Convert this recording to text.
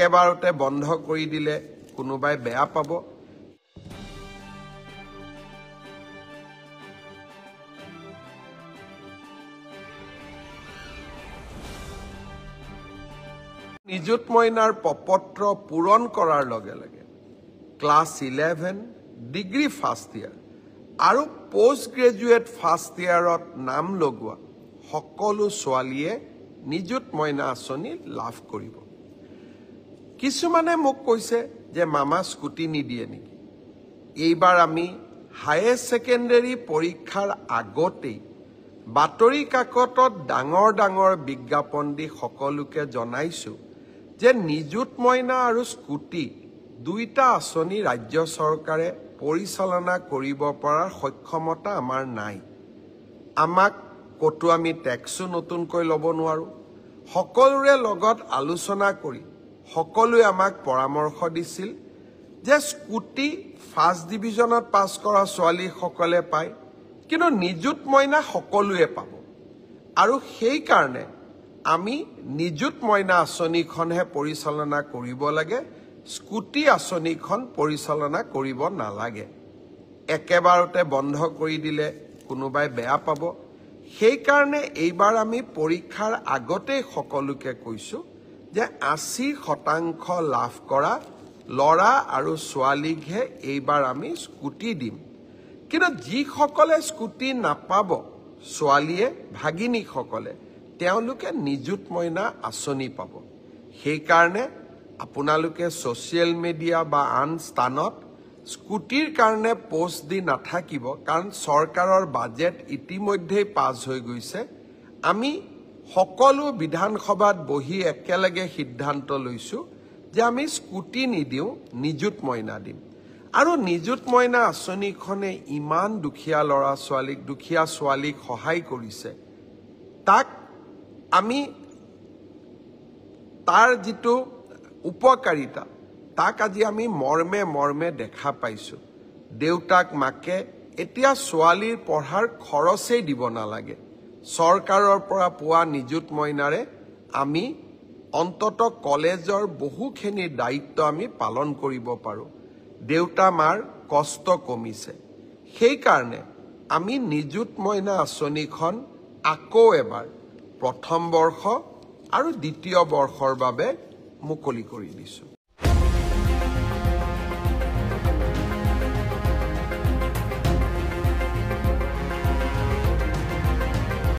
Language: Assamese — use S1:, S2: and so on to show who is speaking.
S1: একেবাৰতে বন্ধ কৰি দিলে কোনোবাই বেয়া পাব। নিযুত মইনাৰ প্ৰপত্ৰ পূৰণ কৰাৰ লগে লগে ক্লাছ 11 ডিগ্ৰী ফাৰ্ষ্ট ইয়াৰ আৰু পোষ্ট গ্ৰেজুৱেট ফাৰ্ষ্ট ইয়াৰত নাম লগোৱা সকলো ছোৱালীয়ে নিযুত মইনা আঁচনি লাভ কৰিব। কিছুমানে মোক কৈছে যে মামা স্কুটি নিদিয়ে নেকি? এইবাৰ আমি হায়াৰ ছেকেণ্ডাৰী পৰীক্ষাৰ আগতেই বাতৰি কাকতত ডাঙৰ ডাঙৰ বিজ্ঞাপন দি সকলোকে জনাইছো যে নিযুত মইনা আৰু স্কুটি দুইটা আঁচনি ৰাজ্য চৰকাৰে পৰিচালনা কৰিব পৰাৰ সক্ষমতা আমাৰ নাই। আমাক কতো আমি টেক্সো নতুনকৈ ল'ব নোৱাৰো। সকলোৰে লগত আলোচনা কৰি সকলোৱে আমাক পৰামৰ্শ দিছিল যে স্কুটি ফাৰ্ষ্ট ডিভিজনত পাছ কৰা ছোৱালীসকলে পায়, কিন্তু নিযুত মইনা সকলোৱে পাব। আৰু সেইকাৰণে আমি নিযুত মইনা আঁচনিখনহে পৰিচালনা কৰিব লাগে, স্কুটি আঁচনিখন পৰিচালনা কৰিব নালাগে। একেবাৰতে বন্ধ কৰি দিলে কোনোবাই বেয়া পাব। সেইকাৰণে এইবাৰ আমি পৰীক্ষাৰ আগতেই সকলোকে কৈছোঁ যে 80% লাভ কৰা ল'ৰা আৰু ছোৱালীকহে এইবাৰ আমি স্কুটি দিম। কিন্তু যিসকলে স্কুটি নাপাব ছোৱালীয়ে ভাগিনীসকলে, তেওঁলোকে নিযুত মইনা আঁচনি পাব। সেইকাৰণে আপোনালোকে ছ'চিয়েল মিডিয়া বা আন স্থানত স্কুটিৰ কাৰণে পোষ্ট দি নাথাকিব, কাৰণ চৰকাৰৰ বাজেট ইতিমধ্যেই পাছ হৈ গৈছে। আমি সকলো বিধানসভাত বহি একেলগে সিদ্ধান্ত লৈছোঁ যে আমি স্কুটি নিদিওঁ, নিযুত মইনা দিম। আৰু নিযুত মইনা আঁচনিখনে ইমান দুখীয়া ল'ৰা ছোৱালীক, দুখীয়া ছোৱালীক সহায় কৰিছে, তাক আমি তাৰ যিটো উপকাৰিতা তাক আজি আমি মৰ্মে মৰ্মে দেখা পাইছোঁ। দেউতাক মাকে এতিয়া ছোৱালীৰ পঢ়াৰ খৰচেই দিব নালাগে। চৰকাৰৰ পৰা পোৱা নিযুত মইনাৰে আমি অন্তত কলেজৰ বহুখিনি দায়িত্ব আমি পালন কৰিব পাৰোঁ। দেউতা মাৰ কষ্ট কমিছে। সেইকাৰণে আমি নিযুত মইনা আঁচনিখন আকৌ এবাৰ প্ৰথম বৰ্ষ আৰু দ্বিতীয় বৰ্ষৰ বাবে মুকলি কৰি দিছোঁ।